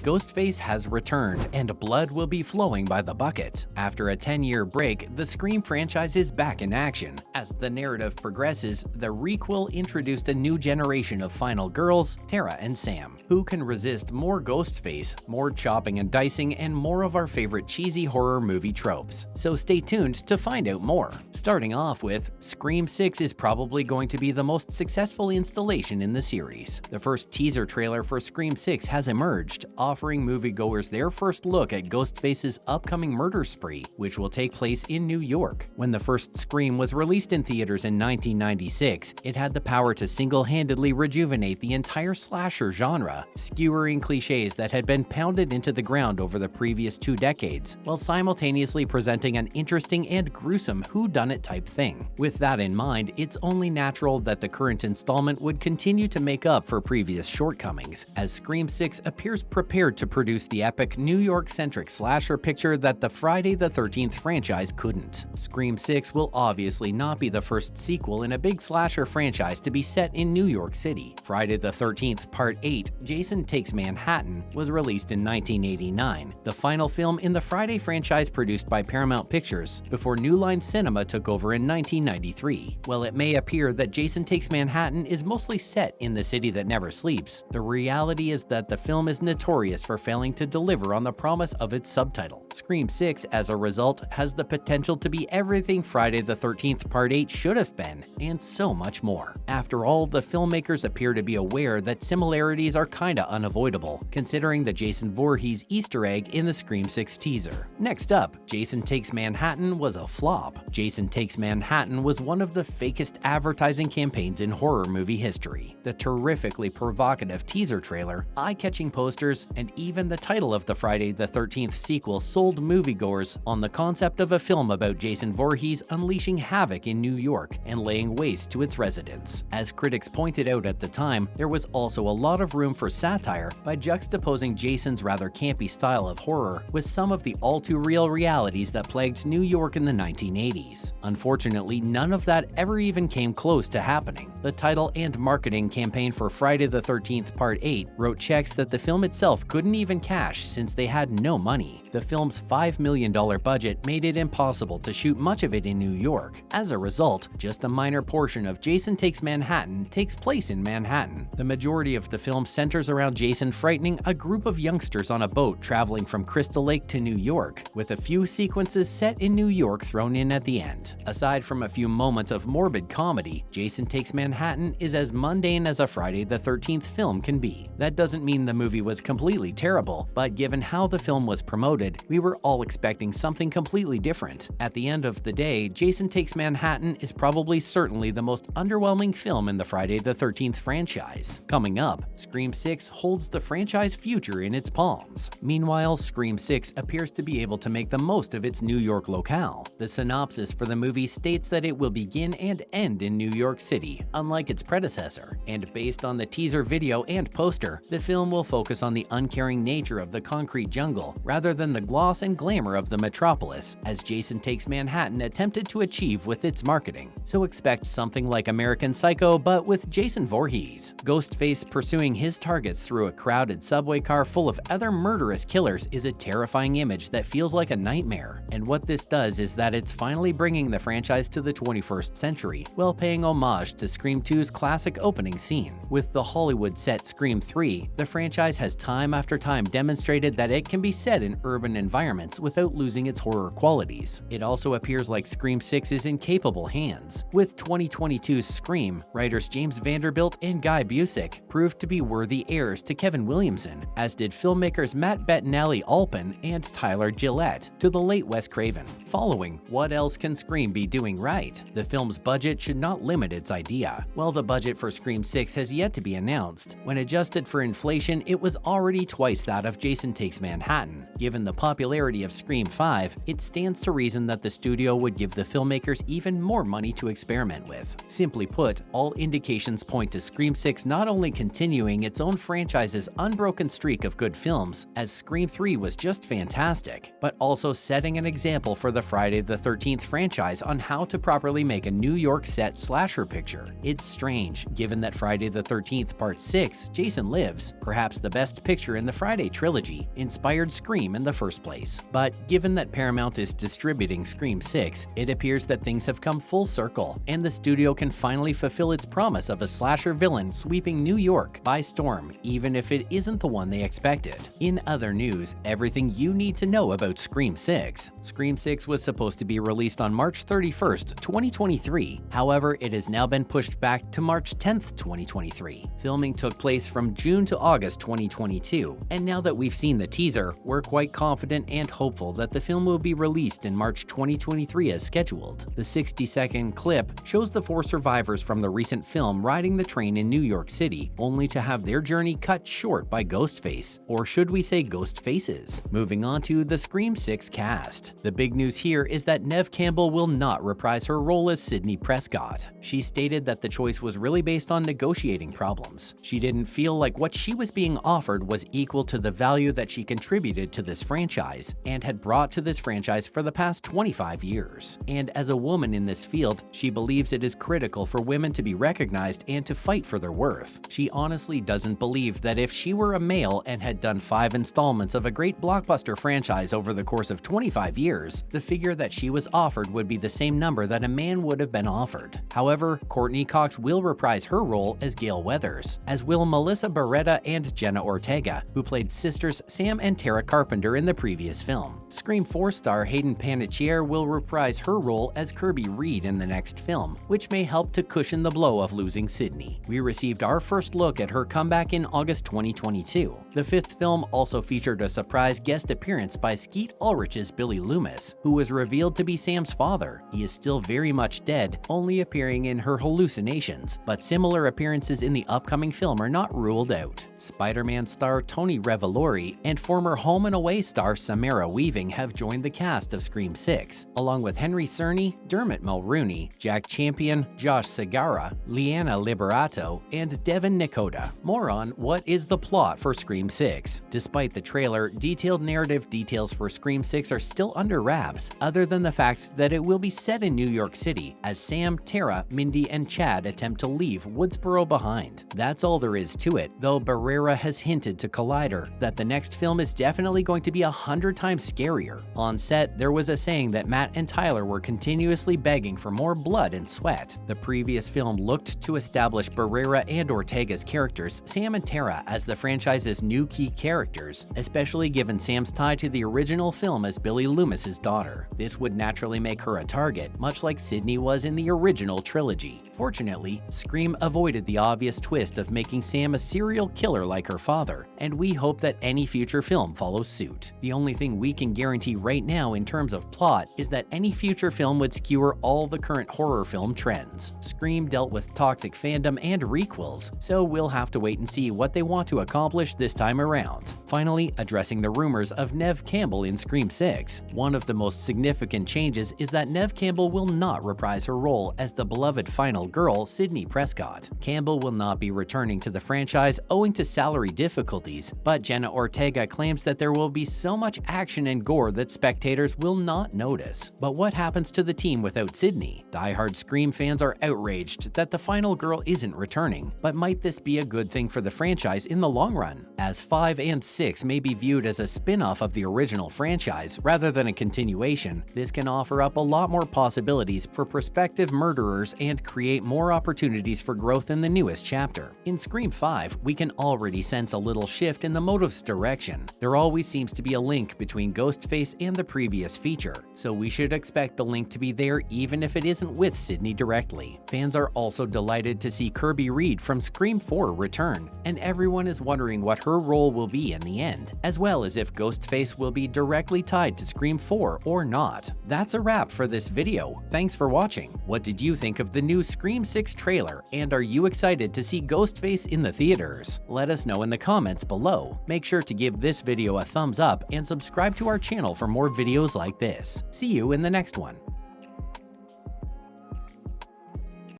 Ghostface has returned and blood will be flowing by the bucket. After a 10-year break, the Scream franchise is back in action. As the narrative progresses, the requel introduced a new generation of final girls, Tara and Sam. Who can resist more Ghostface, more chopping and dicing, and more of our favorite cheesy horror movie tropes? So stay tuned to find out more. Starting off with, Scream 6 is probably going to be the most successful installation in the series. The first teaser trailer for Scream 6 has emerged, offering moviegoers their first look at Ghostface's upcoming murder spree, which will take place in New York. When the first Scream was released in theaters in 1996, it had the power to single-handedly rejuvenate the entire slasher genre, skewering cliches that had been pounded into the ground over the previous 2 decades, while simultaneously presenting an interesting and gruesome whodunit type thing. With that in mind, it's only natural that the current installment would continue to make up for previous shortcomings, as Scream 6 appears prepared to produce the epic New York-centric slasher picture that the Friday the 13th franchise couldn't. Scream 6 will obviously not be the first sequel in a big slasher franchise to be set in New York City. Friday the 13th Part 8, Jason Takes Manhattan, was released in 1989, the final film in the Friday franchise produced by Paramount Pictures, before New Line Cinema took over in 1993. While it may appear that Jason Takes Manhattan is mostly set in the city that never sleeps, the reality is that the film is notorious for failing to deliver on the promise of its subtitle. Scream 6, as a result, has the potential to be everything Friday the 13th Part 8 should have been, and so much more. After all, the filmmakers appear to be aware that similarities are kinda unavoidable, considering the Jason Voorhees Easter egg in the Scream 6 teaser. Next up, Jason Takes Manhattan was a flop. Jason Takes Manhattan was one of the fakest advertising campaigns in horror movie history. The terrifically provocative teaser trailer, eye-catching posters, and even the title of the Friday the 13th sequel sold moviegoers on the concept of a film about Jason Voorhees unleashing havoc in New York and laying waste to its residents. As critics pointed out at the time, there was also a lot of room for satire by juxtaposing Jason's rather campy style of horror with some of the all-too-real realities that plagued New York in the 1980s. Unfortunately, none of that ever even came close to happening. The title and marketing campaign for Friday the 13th Part 8 wrote checks that the film itself couldn't even cash since they had no money. The film's $5 million budget made it impossible to shoot much of it in New York. As a result, just a minor portion of Jason Takes Manhattan takes place in Manhattan. The majority of the film centers around Jason frightening a group of youngsters on a boat traveling from Crystal Lake to New York, with a few sequences set in New York thrown in at the end. Aside from a few moments of morbid comedy, Jason Takes Manhattan is as mundane as a Friday the 13th film can be. That doesn't mean the movie was completely terrible, but given how the film was promoted, we were all expecting something completely different. At the end of the day, Jason Takes Manhattan is probably certainly the most underwhelming film in the Friday the 13th franchise. Coming up, Scream 6 holds the franchise future in its palms. Meanwhile, Scream 6 appears to be able to make the most of its New York locale. The synopsis for the movie states that it will begin and end in New York City, unlike its predecessor, and based on the teaser video and poster, the film will focus on the uncaring nature of the concrete jungle rather than the gloss and glamour of the metropolis, as Jason Takes Manhattan attempted to achieve with its marketing. So expect something like American Psycho, but with Jason Voorhees. Ghostface pursuing his targets through a crowded subway car full of other murderous killers is a terrifying image that feels like a nightmare. And what this does is that it's finally bringing the franchise to the 21st century, while paying homage to Scream 2's classic opening scene. With the Hollywood set Scream 3, the franchise has time after time demonstrated that it can be set in urban environments without losing its horror qualities. It also appears like Scream 6 is in capable hands. With 2022's Scream, writers James Vanderbilt and Guy Busick proved to be worthy heirs to Kevin Williamson, as did filmmakers Matt Bettinelli-Olpin and Tyler Gillette to the late Wes Craven. Following, what else can Scream be doing right? The film's budget should not limit its idea. While the budget for Scream 6 has yet to be announced, when adjusted for inflation, it was already twice that of Jason Takes Manhattan. Given the popularity popularity of Scream 5, it stands to reason that the studio would give the filmmakers even more money to experiment with. Simply put, all indications point to Scream 6 not only continuing its own franchise's unbroken streak of good films, as Scream 3 was just fantastic, but also setting an example for the Friday the 13th franchise on how to properly make a New York set slasher picture. It's strange, given that Friday the 13th Part 6, Jason Lives, perhaps the best picture in the Friday trilogy, inspired Scream in the first place. But given that Paramount is distributing Scream 6, it appears that things have come full circle, and the studio can finally fulfill its promise of a slasher villain sweeping New York by storm, even if it isn't the one they expected. In other news, everything you need to know about Scream 6. Scream 6 was supposed to be released on March 31st, 2023. However, it has now been pushed back to March 10th, 2023. Filming took place from June to August 2022, and now that we've seen the teaser, we're quite confident and hopeful that the film will be released in March 2023 as scheduled. The 60-second clip shows the 4 survivors from the recent film riding the train in New York City, only to have their journey cut short by Ghostface, or should we say Ghost Faces. Moving on to the Scream 6 cast. The big news here is that Neve Campbell will not reprise her role as Sidney Prescott. She stated that the choice was really based on negotiating problems. She didn't feel like what she was being offered was equal to the value that she contributed to this franchise and had brought to this franchise for the past 25 years. And as a woman in this field, she believes it is critical for women to be recognized and to fight for their worth. She honestly doesn't believe that if she were a male and had done 5 installments of a great blockbuster franchise over the course of 25 years, the figure that she was offered would be the same number that a man would have been offered. However, Courtney Cox will reprise her role as Gale Weathers, as will Melissa Barretta and Jenna Ortega, who played sisters Sam and Tara Carpenter in the previous film. Scream 4 star Hayden Panettiere will reprise her role as Kirby Reed in the next film, which may help to cushion the blow of losing Sidney. We received our first look at her comeback in August 2022. The 5th film also featured a surprise guest appearance by Skeet Ulrich's Billy Loomis, who was revealed to be Sam's father. He is still very much dead, only appearing in her hallucinations, but similar appearances in the upcoming film are not ruled out. Spider-Man star Tony Revolori and former Home and Away star Samara Weaving have joined the cast of Scream 6, along with Henry Cerny, Dermot Mulrooney, Jack Champion, Josh Segarra, Liana Liberato, and Devin Nakota. More on what is the plot for Scream 6. Despite the trailer, detailed narrative details for Scream 6 are still under wraps, other than the fact that it will be set in New York City as Sam, Tara, Mindy, and Chad attempt to leave Woodsboro behind. That's all there is to it, though Barrera has hinted to Collider that the next film is definitely going to be 100 times scarier. On set, there was a saying that Matt and Tyler were continuously begging for more blood and sweat. The previous film looked to establish Barrera and Ortega's characters, Sam and Tara, as the franchise's new key characters, especially given Sam's tie to the original film as Billy Loomis's daughter. This would naturally make her a target, much like Sidney was in the original trilogy. Fortunately, Scream avoided the obvious twist of making Sam a serial killer like her father, and we hope that any future film follows suit. The only thing we can guarantee right now in terms of plot is that any future film would skewer all the current horror film trends. Scream dealt with toxic fandom and requels, so we'll have to wait and see what they want to accomplish this time around. Finally, addressing the rumors of Neve Campbell in Scream 6. One of the most significant changes is that Neve Campbell will not reprise her role as the beloved final girl, Sidney Prescott. Campbell will not be returning to the franchise owing to salary difficulties, but Jenna Ortega claims that there will be so much action and gore that spectators will not notice. But what happens to the team without Sidney? Die-hard Scream fans are outraged that the final girl isn't returning, but might this be a good thing for the franchise in the long run? As 5 and 6 may be viewed as a spin-off of the original franchise rather than a continuation, this can offer up a lot more possibilities for prospective murderers and create more opportunities for growth in the newest chapter. In Scream 5, we can already sense a little shift in the motive's direction. There always seems to be a link between Ghostface and the previous feature, so we should expect the link to be there even if it isn't with Sidney directly. Fans are also delighted to see Kirby Reed from Scream 4 return, and everyone is wondering what her role will be in the end, as well as if Ghostface will be directly tied to Scream 4 or not. That's a wrap for this video. Thanks for watching. What did you think of the new Scream 6 trailer, and are you excited to see Ghostface in the theaters? Let us know in the comments below. Make sure to give this video a thumbs up and subscribe to our channel for more videos like this. See you in the next one.